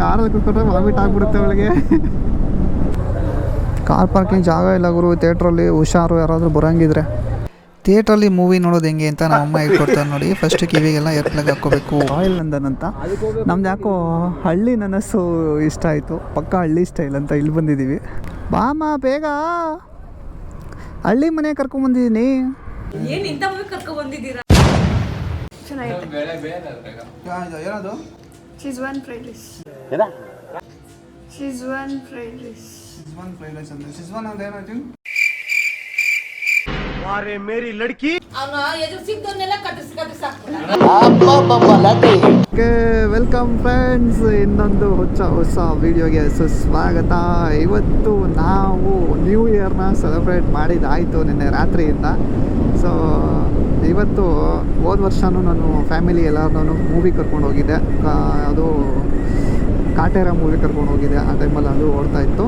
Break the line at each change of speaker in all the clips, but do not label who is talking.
ಕಾರಲ್ಲಿ ಕೂತ್ಕೊಂಡ್ರೆ ವಾಮಿಟ್ ಆಗ್ಬಿಡುತ್ತೆ ಅವಳಿಗೆ. ಕಾರ್ ಪಾರ್ಕಿಂಗ್ ಜಾಗ ಇಲ್ಲ ಗುರು ಥಿಯೇಟ್ರಲ್ಲಿ. ಹುಷಾರು ಯಾರಾದರೂ ಬರೋಂಗಿದ್ರೆ. ಥಿಯೇಟ್ರಲ್ಲಿ ಮೂವಿ ನೋಡೋದು ಹೆಂಗೆ ಅಂತ ನಮ್ಮಮ್ಮ ಹೇಳ್ಕೊಡ್ತಾರೆ ನೋಡಿ. ಫಸ್ಟ್ ಕಿವಿಗೆಲ್ಲ ಏರ್ ಪ್ಲಗ್ ಹಾಕ್ಕೋಬೇಕು. ರಾಯಲ್ ನಂದನ್ ಅಂತ. ನಮ್ದು ಯಾಕೋ ಹಳ್ಳಿ ನನಸ್ಸು ಇಷ್ಟ ಆಯಿತು. ಪಕ್ಕ ಹಳ್ಳಿ ಸ್ಟೈಲ್ ಅಂತ ಇಲ್ಲಿ ಬಂದಿದ್ದೀವಿ. ಬಾಮ ಬೇಗ, ಹಳ್ಳಿ ಮನೆ ಕರ್ಕೊಂಡ್ಬಂದಿದ್ದೀನಿ.
ಏನು ಇಂಥ ಮೂವಿ ಕರ್ಕೊಂಡ್ಬಂದಿದ್ದೀರಾ?
ಏನದು?
Schezwan fried rice. Schezwan fried rice.
Schezwan fried rice ಅಂದ್ರೆ ಶೆಜ್ವಾನ್ ಅಂದ್ರೆ ಏನಾಯ್ತು?
अरे मेरी लड़की
ವೆಲ್ಕಮ್ ಫ್ರೆಂಡ್ಸ್, ಇನ್ನೊಂದು ಹೊಸ ವಿಡಿಯೋಗೆ ಸುಸ್ವಾಗತ. ಇವತ್ತು ನಾವು ನ್ಯೂ ಇಯರ್ನ ಸೆಲೆಬ್ರೇಟ್ ಮಾಡಿದ್ದಾಯಿತು ನಿನ್ನೆ ರಾತ್ರಿಯಿಂದ. ಸೊ ಇವತ್ತು ಹೋದ ವರ್ಷವೂ ನಾನು ಫ್ಯಾಮಿಲಿ ಎಲ್ಲರೂ ಮೂವಿ ಕರ್ಕೊಂಡು ಹೋಗಿದ್ದೆ. ಅದು ಕಾಟೇರ ಮೂವಿ ಕರ್ಕೊಂಡು ಹೋಗಿದ್ದೆ. ಆ ಟೈಮಲ್ಲಿ ಅದು ಓಡ್ತಾಯಿತ್ತು.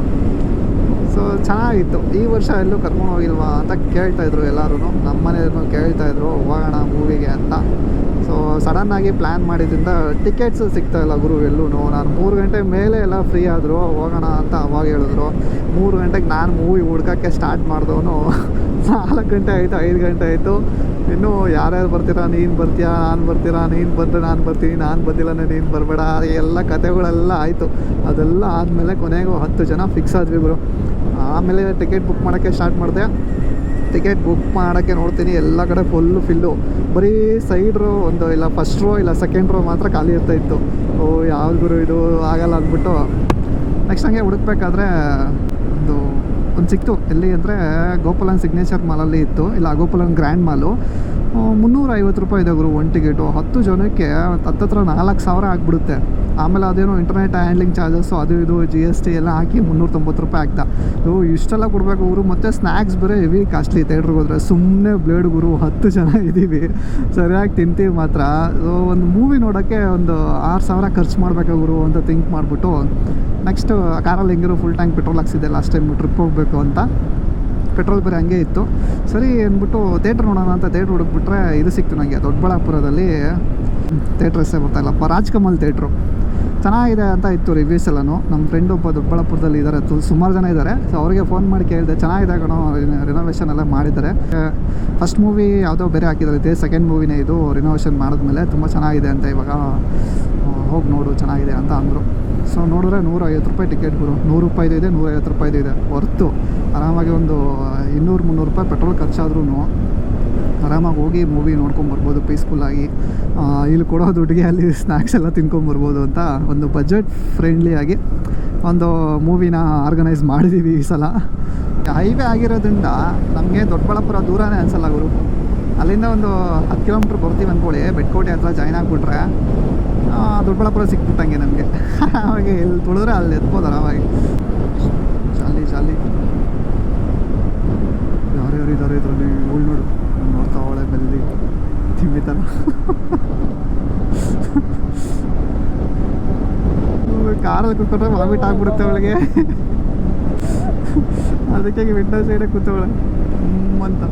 ಸೊ ಚೆನ್ನಾಗಿತ್ತು. ಈ ವರ್ಷ ಎಲ್ಲೂ ಕರ್ಕೊಂಡು ಹೋಗಿಲ್ವಾ ಅಂತ ಕೇಳ್ತಾಯಿದ್ರು ಎಲ್ಲರೂ. ನಮ್ಮ ಮನೆಯವ್ರನ್ನೂ ಕೇಳ್ತಾಯಿದ್ರು ಹೋಗೋಣ ಮೂವಿಗೆ ಅಂತ. ಸೊ ಸಡನ್ನಾಗಿ ಪ್ಲ್ಯಾನ್ ಮಾಡಿದ್ರಿಂದ ಟಿಕೆಟ್ಸು ಸಿಗ್ತಾಯಿಲ್ಲ ಗುರು ಎಲ್ಲೂ. ನಾನು 3 ಗಂಟೆ ಮೇಲೆ ಎಲ್ಲ ಫ್ರೀ ಆದರು ಹೋಗೋಣ ಅಂತ ಅವಾಗ ಹೇಳಿದ್ರು. 3 ಗಂಟೆಗೆ ನಾನು ಮೂವಿ ಹುಡ್ಕೋಕ್ಕೆ ಸ್ಟಾರ್ಟ್ ಮಾಡಿದವನು 4 ಗಂಟೆ ಆಯಿತು, 5 ಗಂಟೆ ಆಯಿತು. ಇನ್ನೂ ಯಾರ್ಯಾರು ಬರ್ತೀರಾ, ನೀನು ಬರ್ತೀಯಾ, ನಾನು ಬರ್ತೀರಾ, ನೀನು ಬಂದರೆ ನಾನು ಬರ್ತೀನಿ, ನಾನು ಬಂದಿಲ್ಲ ನೀನು ಬರಬೇಡ, ಎಲ್ಲ ಕತೆಗಳೆಲ್ಲ ಆಯಿತು. ಅದೆಲ್ಲ ಆದಮೇಲೆ ಕೊನೆಗೂ 10 ಜನ ಫಿಕ್ಸ್ ಆದ್ವಿ ಗುರು. ಆಮೇಲೆ ಟಿಕೆಟ್ ಬುಕ್ ಮಾಡೋಕ್ಕೆ ಸ್ಟಾರ್ಟ್ ಮಾಡಿದೆ. ಟಿಕೆಟ್ ಬುಕ್ ಮಾಡೋಕ್ಕೆ ನೋಡ್ತೀನಿ ಎಲ್ಲ ಕಡೆ ಫುಲ್ಲು ಫಿಲ್ಲು. ಬರೀ ಸೈಡ್ ರೋ ಒಂದು ಇಲ್ಲ ಫಸ್ಟ್ ರೋ ಇಲ್ಲ ಸೆಕೆಂಡ್ ರೋ ಮಾತ್ರ ಖಾಲಿ ಇರ್ತಾಯಿತ್ತು. ಓ ಯಾವ್ದು ಗುರು ಇದು ಆಗಲ್ಲ ಅಂದ್ಬಿಟ್ಟು ನೆಕ್ಸ್ಟ್ ಹಂಗೆ ಹುಡುಕ್ಬೇಕಾದ್ರೆ ಒಂದು ಸಿಕ್ತು. ಎಲ್ಲಿ ಅಂದರೆ ಗೋಪಾಲನ್ ಸಿಗ್ನೇಚರ್ ಮಾಲಲ್ಲಿ ಇತ್ತು. ಇಲ್ಲ ಗೋಪಾಲನ್ ಗ್ರ್ಯಾಂಡ್ ಮಾಲು. 350 ರೂಪಾಯಿ ಇದೆ ಗುರು ಒಂದು ಟಿಕೆಟು. 10 ಜನಕ್ಕೆ ಹತ್ತತ್ರ 4,000 ಆಗಿಬಿಡುತ್ತೆ. ಆಮೇಲೆ ಅದೇನೋ ಇಂಟರ್ನೆಟ್ ಹ್ಯಾಂಡ್ಲಿಂಗ್ ಚಾರ್ಜಸ್ಸು ಅದು ಇದು GST ಎಲ್ಲ ಹಾಕಿ 390 ರೂಪಾಯಿ ಆಗ್ತಾ. ಇಷ್ಟೆಲ್ಲ ಕೊಡಬೇಕು ಗುರು. ಮತ್ತು ಸ್ನ್ಯಾಕ್ಸ್ ಬೇರೆ ಹೆವಿ ಕಾಸ್ಟ್ಲಿ ಥಿಯೇಟ್ರಿಗೆ ಹೋದರೆ. ಸುಮ್ಮನೆ ಬ್ಲೇಡ್ ಗುರು, 10 ಜನ ಇದ್ದೀವಿ, ಸರಿಯಾಗಿ ತಿಂತೀವಿ ಮಾತ್ರ. ಒಂದು ಮೂವಿ ನೋಡೋಕ್ಕೆ ಒಂದು 6,000 ಖರ್ಚು ಮಾಡಬೇಕು ಗುರು ಅಂತ ಥಿಂಕ್ ಮಾಡಿಬಿಟ್ಟು ನೆಕ್ಸ್ಟ್ ಕಾರಲ್ಲಿ ಹೆಂಗಿರೋ ಫುಲ್ ಟ್ಯಾಂಕ್ ಪೆಟ್ರೋಲ್ ಹಾಕ್ಸಿದ್ದೆ ಲಾಸ್ಟ್ ಟೈಮ್ ಟ್ರಿಪ್ ಹೋಗಬೇಕು ಅಂತ. ಪೆಟ್ರೋಲ್ ಬೇರೆ ಹಂಗೆ ಇತ್ತು. ಸರಿ ಅಂದ್ಬಿಟ್ಟು ಥಿಯೇಟ್ರ್ ನೋಡೋಣ ಅಂತ ಥಿಯೇಟ್ರ್ ಹುಡುಕ್ಬಿಟ್ರೆ ಇದು ಸಿಕ್ತು ನನಗೆ. ದೊಡ್ಡಬಳ್ಳಾಪುರದಲ್ಲಿ ಥಿಯೇಟ್ರ್ ಹೆಸರೇ ಬರ್ತಾಯಿಲ್ಲಪ್ಪ, ರಾಜ್ಕಮಲ್ ಥಿಯೇಟ್ರು. ಚೆನ್ನಾಗಿದೆ ಅಂತ ಇತ್ತು ರಿವ್ಯೂಸ್ ಎಲ್ಲನೂ. ನಮ್ಮ ಫ್ರೆಂಡ್ ಒಬ್ಬ ದೊಡ್ಡಬಳ್ಳಾಪುರದಲ್ಲಿ ಇದ್ದಾರೆ, ಸುಮಾರು ಜನ ಇದ್ದಾರೆ. ಸೊ ಅವರಿಗೆ ಫೋನ್ ಮಾಡಿ ಕೇಳಿದೆ, ಚೆನ್ನಾಗಿದೆ ಕಣೋ, ರಿನೋವೇಷನ್ ಎಲ್ಲ ಮಾಡಿದ್ದಾರೆ. ಫಸ್ಟ್ ಮೂವಿ ಯಾವುದೋ ಬೇರೆ ಹಾಕಿದ್ದಾರೆ, ಇದೇ ಸೆಕೆಂಡ್ ಮೂವಿನೇ ಇದು ರಿನೋವೇಷನ್ ಮಾಡಿದ್ಮೇಲೆ ತುಂಬ ಚೆನ್ನಾಗಿದೆ ಅಂತ. ಇವಾಗ ಹೋಗಿ ನೋಡು ಚೆನ್ನಾಗಿದೆ ಅಂತ ಅಂದರು. ಸೊ ನೋಡಿದ್ರೆ 150 ರೂಪಾಯಿ ಟಿಕೆಟ್ ಗುರು. 100 ರೂಪಾಯಿದು ಇದೆ, 150 ರೂಪಾಯಿದು ಇದೆ. ಹೊರ್ತು ಆರಾಮಾಗಿ ಒಂದು 200-300 ರೂಪಾಯಿ ಪೆಟ್ರೋಲ್ ಖರ್ಚಾದ್ರೂ ಆರಾಮಾಗಿ ಹೋಗಿ ಮೂವಿ ನೋಡ್ಕೊಂಬರ್ಬೋದು ಪೀಸ್ಫುಲ್ಲಾಗಿ. ಇಲ್ಲಿ ಕೊಡೋ ದುಡ್ಡಿಗೆ ಅಲ್ಲಿ ಸ್ನ್ಯಾಕ್ಸ್ ಎಲ್ಲ ತಿನ್ಕೊಂಬರ್ಬೋದು ಅಂತ ಒಂದು ಬಜೆಟ್ ಫ್ರೆಂಡ್ಲಿಯಾಗಿ ಒಂದು ಮೂವಿನ ಆರ್ಗನೈಸ್ ಮಾಡಿದ್ದೀವಿ ಈ ಸಲ. ಹೈವೇ ಆಗಿರೋದ್ರಿಂದ ನಮಗೆ ದೊಡ್ಡಬಳ್ಳಾಪುರ ದೂರನೇ ಅನಿಸಲ್ಲ ಗುರು. ಅಲ್ಲಿಂದ ಒಂದು 10 ಕಿಲೋಮೀಟ್ರ್ ಬರ್ತೀವಿ ಅಂದ್ಕೊಳ್ಳಿ. ಬೆಟ್ಕೋಟೆ ಹತ್ರ ಜಾಯ್ನ್ ಆಗಿಬಿಟ್ರೆ ದೊಡ್ಡಬಳ್ಳಾಪುರ ಸಿಕ್ಬಿಟ್ಟಂಗೆ ನಮಗೆ. ಅವಾಗ ಎಲ್ಲಿ ತುಳಿದ್ರೆ ಅಲ್ಲಿ ಎತ್ಬೋದು ಆರಾಮಾಗಿ. ಜಾಲಿ ಯಾರ್ಯಾರು ಇದ್ದಾರೆ ಇದರಲ್ಲಿ. ಇವಳು ನೋಡು ನೋಡ್ತಾ ಅವಳೆ ಬೆಲ್ಲಿ ತಿಮ್ಮಿ ಥರ. ಕಾರಲ್ಲಿ ಕೂತ್ಕೊಂಡ್ರೆ ವಾಮಿಟ್ ಆಗ್ಬಿಡುತ್ತೆ ಅವಳಿಗೆ. ಅದಕ್ಕೆ ವಿಂಡೋ ಸೈಡೇ ಕೂತವಳೆ ಅಂತ.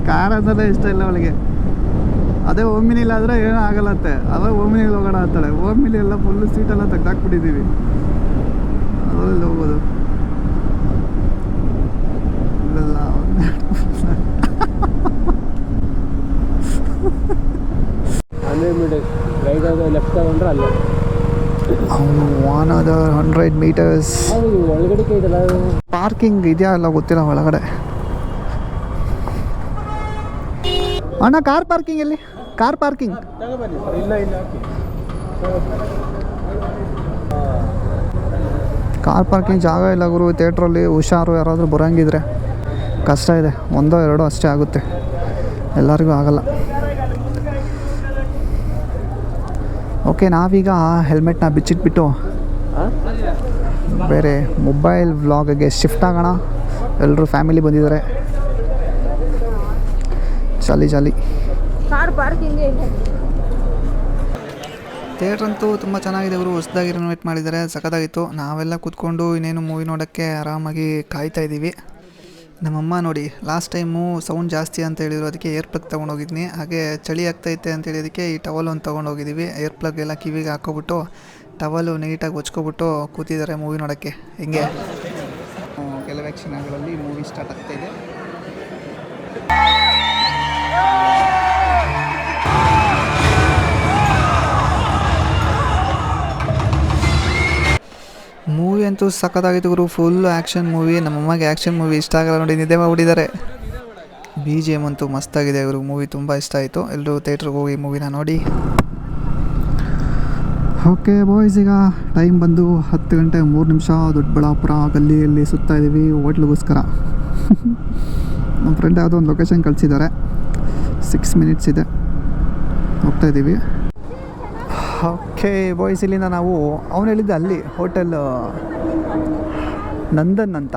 ಕಾರ್ ಅಂದ್ರೆ ಇಷ್ಟ ಇಲ್ಲ ಅವಳಿಗೆ. ಅದೇ ಓಮಿನಿಲಾದರೆ ಏನೂ ಆಗಲ್ಲತ್ತೆ. ಅವಾಗ ಓಮಿನಿಲಿ ಹೋಗೋಣ ಅಂತಾಳೆ. ಓಮಿನಿ ಎಲ್ಲ ಫುಲ್ಲು ಸೀಟೆಲ್ಲ ತೆಗ್ದಾಕ್ಬಿಟ್ಟಿದ್ದೀವಿ, ಅದರಲ್ಲಿ ಹೋಗೋದು. ಇಲ್ಲೆಲ್ಲ
ಲೆಫ್ಟ್ ತಗೊಂಡ್ರೆ ಅಲ್ಲೇ
another 100 meters.
ಒಳಗಡೆ
ಪಾರ್ಕಿಂಗ್ ಇದೆಯಾ ಇಲ್ಲ ಗೊತ್ತಿಲ್ಲ ಒಳಗಡೆ. ಅಣ್ಣ ಕಾರ್ ಪಾರ್ಕಿಂಗ್ ಎಲ್ಲಿ? ಕಾರ್ ಪಾರ್ಕಿಂಗ್ ಕಾರ್ ಪಾರ್ಕಿಂಗ್ ಜಾಗ ಇಲ್ಲ ಗುರು ಥಿಯೇಟ್ರಲ್ಲಿ. ಹುಷಾರು ಯಾರಾದರೂ ಬರೋಂಗಿದ್ರೆ. ಕಷ್ಟ ಇದೆ, 1-2 ಅಷ್ಟೇ ಆಗುತ್ತೆ, ಎಲ್ಲರಿಗೂ ಆಗಲ್ಲ. ಓಕೆ, ನಾವೀಗ ಹೆಲ್ಮೆಟ್ನ ಬಿಚ್ಚಿಟ್ಬಿಟ್ಟು ಬೇರೆ ಮೊಬೈಲ್ ವ್ಲಾಗ್ಗೆ ಶಿಫ್ಟ್ ಆಗೋಣ. ಎಲ್ಲರೂ ಫ್ಯಾಮಿಲಿ ಬಂದಿದ್ದಾರೆ. ಜಾಲಿ
ಕಾರ್ ಪಾರ್ಕಿಂಗ್.
ಥಿಯೇಟ್ರ್ ಅಂತೂ ತುಂಬ ಚೆನ್ನಾಗಿದೆ ಅವರು. ಹೊಸದಾಗಿ ರಿನೋವೇಟ್ ಮಾಡಿದ್ದಾರೆ, ಸಖತ್ತಾಗಿತ್ತು. ನಾವೆಲ್ಲ ಕೂತ್ಕೊಂಡು ಇನ್ನೇನು ಮೂವಿ ನೋಡೋಕ್ಕೆ ಆರಾಮಾಗಿ ಕಾಯ್ತಾ ಇದ್ದೀವಿ. ನಮ್ಮಮ್ಮ ನೋಡಿ ಲಾಸ್ಟ್ ಟೈಮು ಸೌಂಡ್ ಜಾಸ್ತಿ ಅಂತ ಹೇಳಿದ್ರು, ಅದಕ್ಕೆ ಏರ್ ಪ್ಲಗ್ ತೊಗೊಂಡೋಗಿದ್ನಿ. ಹಾಗೆ ಚಳಿ ಆಗ್ತೈತೆ ಅಂತ ಹೇಳಿದಕ್ಕೆ ಈ ಟವಲ್ ಒಂದು ತೊಗೊಂಡೋಗಿದ್ದೀವಿ. ಏರ್ ಪ್ಲಗ್ ಎಲ್ಲ ಕಿವಿಗೆ ಹಾಕೋಬಿಟ್ಟು ಟವಲು ನೀಟಾಗಿ ಹೊಚ್ಕೊಬಿಟ್ಟು ಕೂತಿದ್ದಾರೆ ಮೂವಿ ನೋಡೋಕ್ಕೆ. ಹಿಂಗೆ ಕೆಲವೇ ಕ್ಷಣಗಳಲ್ಲಿ ಮೂವಿ ಸ್ಟಾರ್ಟ್ ಆಗ್ತಾಯಿದೆ. ಮೂವಿ ಅಂತೂ ಸಖತ್ತಾಗಿತ್ತು ಗುರು. Full action movie. ನಮ್ಮಮ್ಮಗೆ ಆ್ಯಕ್ಷನ್ ಮೂವಿ ಇಷ್ಟ ಆಗಲ್ಲ ನೋಡಿ, ನಿದ್ದೆ ಮಾಡಿಬಿಟ್ಟಿದ್ದಾರೆ. BGM ಅಂತೂ ಮಸ್ತಾಗಿದೆ ಗುರು. ಮೂವಿ ತುಂಬ ಇಷ್ಟ ಆಯಿತು. ಎಲ್ಲರೂ ಥಿಯೇಟ್ರಿಗೆ ಹೋಗಿ ಮೂವಿನ ನೋಡಿ. ಓಕೆ ಬಾಯ್ಸ್, ಈಗ ಟೈಮ್ ಬಂದು 10 ಗಂಟೆ 3 ನಿಮಿಷ. ದೊಡ್ಡಬಳ್ಳಾಪುರ ಗಲ್ಲಿಯಲ್ಲಿ ಸುತ್ತಾ ಇದ್ದೀವಿ ಹೋಟ್ಲಿಗೋಸ್ಕರ. ನಮ್ಮ ಫ್ರೆಂಡ್ ಯಾವುದೋ ಒಂದು ಲೊಕೇಶನ್ ಕಳಿಸಿದ್ದಾರೆ. 6 ಮಿನಿಟ್ಸ್ ಇದೆ, ಹೋಗ್ತಾಯಿದ್ದೀವಿ. ಓಕೆ ಬಾಯ್ಸ್, ಇಲ್ಲಿಂದ ನಾವು ಅವನು ಹೇಳಿದ್ದೆ ಅಲ್ಲಿ ಹೋಟೆಲ್ ನಂದನ್ ಅಂತ,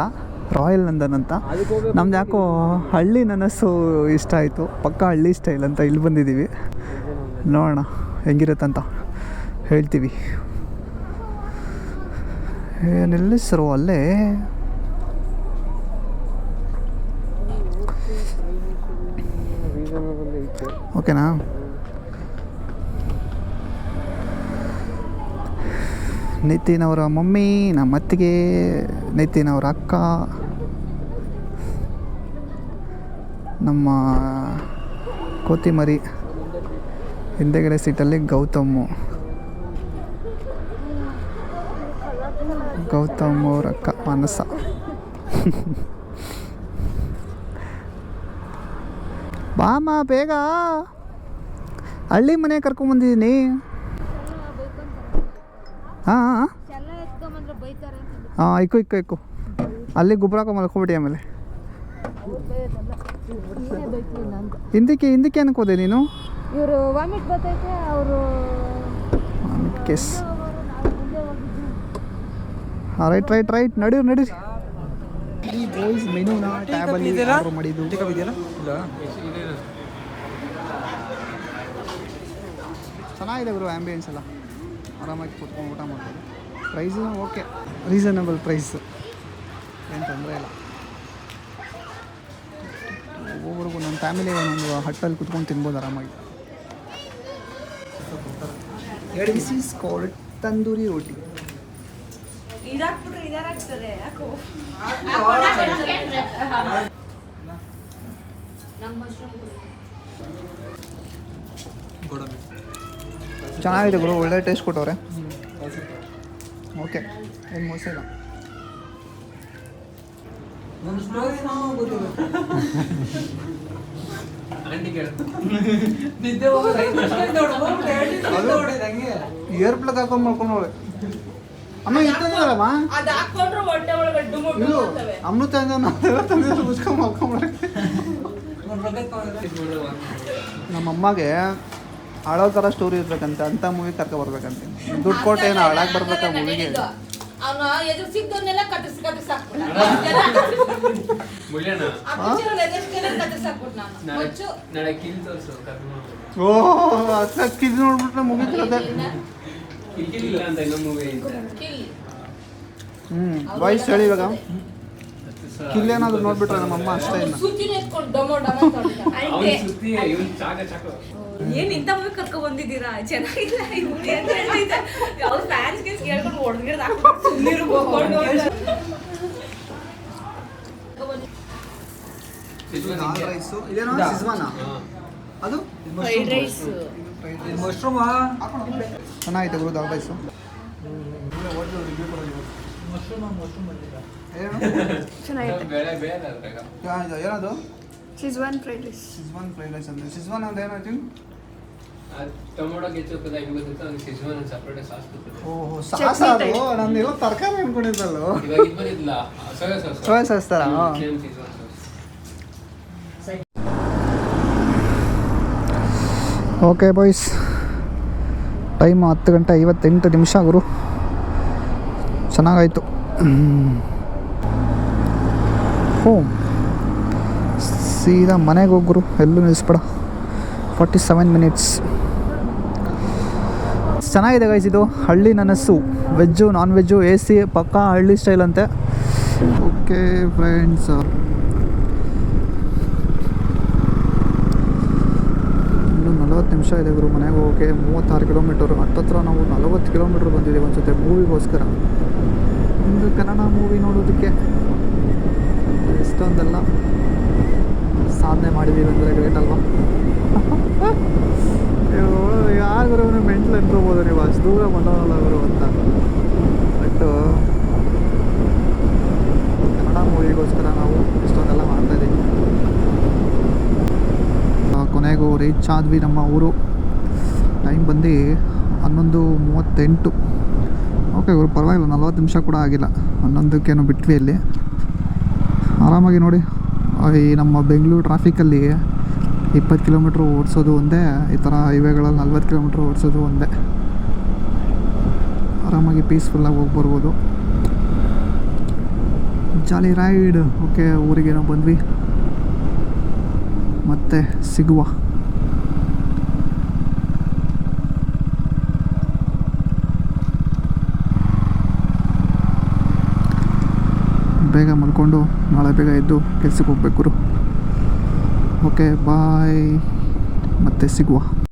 ರಾಯಲ್ ನಂದನ್ ಅಂತ. ನಮ್ದು ಯಾಕೋ ಹಳ್ಳಿ ನನಸ್ಸು ಇಷ್ಟ ಆಯಿತು, ಪಕ್ಕ ಹಳ್ಳಿ ಸ್ಟೈಲ್ ಅಂತ ಇಲ್ಲಿ ಬಂದಿದ್ದೀವಿ. ನೋಡೋಣ ಹೆಂಗಿರುತ್ತಂತ ಹೇಳ್ತೀವಿ. ನಿಲ್ಲಿಸರು ಅಲ್ಲೇ. ಓಕೆನಾ? ನಿತಿನ್ ಅವರ ಮಮ್ಮಿ, ನಮ್ಮ ಅತ್ತಿಗೆ, ನಿತಿನ್ ಅವರ ಅಕ್ಕ, ನಮ್ಮ ಕೋತಿಮರಿ, ಹಿಂದೆಗಡೆ ಸೀಟಲ್ಲಿ ಗೌತಮ್ ಅವ್ರ ಅಕ್ಕ ಮಾನಸ. ಬಾಮ ಬೇಗ, ಹಳ್ಳಿ ಮನೆ ಕರ್ಕೊಂಬಂದಿದ್ದೀನಿ. ಹಾಂ ಇಕ್ಕು ಅಲ್ಲಿ ಗೊಬ್ಬರ ಹಾಕೋ ಮಲ್ಕೊಬಿಡಿ. ಆಮೇಲೆ ಹಿಂದಕ್ಕೆ ಅನ್ಕೋದೆ ನೀನು.
ಇವರು ವಾಮಿಟ್ ಬರ್ತೈತೆ, ಅವರು
ವಾಮಿಟ್ ಕೇಸ್. ರೈಟ್ ನಡೀರಿ. ಈ ಬಾಯ್ಸ್ ಮೆನುನ ಟ್ಯಾಬಲ್ಲಿ ಆರ್ಡರ್ ಮಾಡಿದ್ದು. ಚೆನ್ನಾಗಿದೆ ಗುರು, ಆ್ಯಂಬಿಯನ್ಸ್ ಎಲ್ಲ ಆರಾಮಾಗಿ ಕೂತ್ಕೊಂಡು ಊಟ ಮಾಡ್ಬೋದು. ಪ್ರೈಸು ಓಕೆ, ರೀಸನಬಲ್ ಪ್ರೈಸ್, ಏನು ತೊಂದರೆ ಇಲ್ಲ. ಒಬ್ಬೊಬ್ರಿಗೂ ನಮ್ಮ ಫ್ಯಾಮಿಲಿ ಒಂದೊಂದು ಹಟ್ಟಲ್ಲಿ ಕುತ್ಕೊಂಡು ತಿನ್ಬೋದು ಆರಾಮಾಗಿ. ದಿಸ್ ಈಸ್ ಕಾಲ್ಡ್ ತಂದೂರಿ ರೋಟಿ. ಚೆನ್ನಾಗಿದೆ ಗುರು, ಒಳ್ಳೆ ಟೇಸ್ಟ್ ಕೊಟ್ಟವ್ರೆ. ಓಕೆ, ಏನು ಮೋಸ ಇಲ್ಲ. ಇಯರ್ ಪ್ಲಗ್ ಹಾಕೊಂಡು ಮಾಡ್ಕೊಂಡು ಅಮ್ಮ ಇತ್ತಂದ್ರಮ್ಮ ಇದು ಅಮೃತ ಉಸ್ಕೊಂಡು ಮಾಡ್ಕೊಂಡ್ರೆ. ನಮ್ಮಮ್ಮಗೆ ಹಾಳೋ ಥರ ಸ್ಟೋರಿ ಇರ್ಬೇಕಂತೆ, ಅಂಥ ಮೂವಿ ಕರ್ಕೊ ಬರ್ಬೇಕಂತೆ. ದುಡ್ಡು ಕೊಟ್ಟು ಏನು ಹಾಳಾಗಿ ಬರ್ಬೇಕ ಮೂವಿಗೆ. ಓಹ್ ಅತ್ತ ಕಿಲ್ ನೋಡ್ಬಿಟ್ರೆ ಮುಗಿತಿರತ್ತೆ. ವಾಯ್ಸ್ ಹೇಳಿ ಇವಾಗ. ಕಿಲ್ ಏನಾದ್ರು ನೋಡ್ಬಿಟ್ರೆ ನಮ್ಮಮ್ಮ ಅಷ್ಟೇ ಇಲ್ಲ.
ಏನ್ ಇಂಥ ಮೂವಿ ಕರ್ಕೊ ಬಂದಿದ್ದೀರಾ, ಚೆನ್ನಾಗಿಲ್ಲ ಈ ಮೂವಿ ಅಂತ ಹೇಳ್ತಿದ್ದೆ. ಅವ್ರ ಫ್ಯಾನ್ಸ್ ಕೇಳ್ಕೊಂಡು ಹೊಡೆದ್ಗಿಡ್ದು
ಅದು
ಫ್ರೈಡ್ ರೈಸ್
ಮಶ್ರೂಮ್ ಚೆನ್ನಾಗಿತ್ತು ಗುರು. ದಾಲ್ ರೈಸು ಏನದು?
ಶಿಜ್ವಾನ್ ಫ್ರೈಡ್ ರೈಸ್.
ಶಿಜ್ವಾನ್ ಫ್ರೈಡ್ ರೈಸ್ ಅಂದರೆ ಶಿಜ್ವಾನ್ ಅಂದ್ರೆ ಏನಾಯ್ತು?
ಟೊಮೊಟೊ ಕೆಚಪ್ ಗೊತ್ತಿತ್ತು, ಅವ್ನಿಗೆ ಶಿಜ್ವಾನ್ ಅಂತ ಸಪ್ರೇಟ್ ಸಾಸ್ ಕೊಡ್ತಾರೆ.
ಓಹೋ, ಸಾಸ್ ಅದು. ನಾನು ಎಲ್ಲ ತರಕಾರಿ ಅನ್ಕೊಂಡಿದ್ದಲ್ಲ.
ಇವಾಗ ಇದು ಬಂದಿದ್ದಿಲ್ಲ, ಸೋಯಾ ಸಾಸ್
ತರ. ಓಕೆ ಬಾಯ್ಸ್, ಟೈಮ್ 10 ಗಂಟೆ 58 ನಿಮಿಷ ಗುರು. ಚೆನ್ನಾಗಾಯಿತು. ಹೋಮ್ ಸೀದಾ ಮನೆಗೆ ಹೋಗ್ರು, ಎಲ್ಲೂ ನಿಲ್ಲಿಸ್ಬೇಡ. 47 ಮಿನಿಟ್ಸ್. ಚೆನ್ನಾಗಿದೆ ಗೈಸ್. ಇದು ಹಳ್ಳಿ ನನಸ್ಸು, ವೆಜ್ಜು ನಾನ್ ವೆಜ್ಜು AC ಪಕ್ಕಾ ಹಳ್ಳಿ ಸ್ಟೈಲ್ ಅಂತೆ. ಓಕೆ ಫ್ರೆಂಡ್ಸ್, ಇನ್ನೂ 40 ನಿಮಿಷ ನಿಮಿಷ ಇದೆ ಗುರು ಮನೆಗೆ ಹೋಗೋಕ್ಕೆ. 36 ಕಿಲೋಮೀಟರ್. ಹತ್ತತ್ರ ನಾವು 40 ಕಿಲೋಮೀಟ್ರ್ ಬಂದಿದ್ದೀವಿ ಅನ್ಸುತ್ತೆ ಮೂವಿಗೋಸ್ಕರ, ಒಂದು ಕನ್ನಡ ಮೂವಿ ನೋಡೋದಕ್ಕೆ. ಎಷ್ಟೊಂದೆಲ್ಲ ಸಾಧನೆ ಮಾಡಿದ್ದೀವಿ ಅಂದರೆ ಗ್ರೇಟ್ ಅಲ್ವಾ? ಯಾರು ಅವನು ಮೆಂಟ್ಲು ಅನ್ಕೋಬೋದು ನೀವು, ಅಷ್ಟು ದೂರ ಬಂದವಲ್ಲ ಅವರು ಅಂತ. ಬಟ್ಟು ಕನ್ನಡ ಮೂವಿಗೋಸ್ಕರ ನಾವು ಇಷ್ಟೊಂದೆಲ್ಲ ಮಾಡ್ತಾಯಿದ್ದೀವಿ. ಕೊನೆಗೂ ರೀಚ್ ಆದ್ವಿ ನಮ್ಮ ಊರು. ಟೈಮ್ ಬಂದು 11:38. ಓಕೆ ಗುರು, ಪರವಾಗಿಲ್ಲ, 40 ನಿಮಿಷ ಕೂಡ ಆಗಿಲ್ಲ. 11ಕ್ಕೇನು ಬಿಟ್ವಿ ಅಲ್ಲಿ. ಆರಾಮಾಗಿ ನೋಡಿ, ಈ ನಮ್ಮ ಬೆಂಗಳೂರು ಟ್ರಾಫಿಕಲ್ಲಿ 20 ಕಿಲೋಮೀಟ್ರ್ ಓಡಿಸೋದು ಒಂದೇ, ಈ ಥರ ಹೈವೇಗಳಲ್ಲಿ 40 ಕಿಲೋಮೀಟ್ರ್ ಓಡಿಸೋದು ಒಂದೇ. ಆರಾಮಾಗಿ ಪೀಸ್ಫುಲ್ಲಾಗಿ ಹೋಗಿ ಬರ್ಬೋದು. Jolly ride. ಓಕೆ, ಊರಿಗೇನೋ ಬಂದ್ವಿ, ಮತ್ತೆ ಸಿಗುವ. ಬೇಗ ಮಲ್ಕೊಂಡು ನಾಳೆ ಬೇಗ ಎದ್ದು ಕೆಲ್ಸಕ್ಕೆ ಹೋಗ್ಬೇಕು. ಓಕೆ ಬಾಯ್, ಮತ್ತೆ ಸಿಗುವ.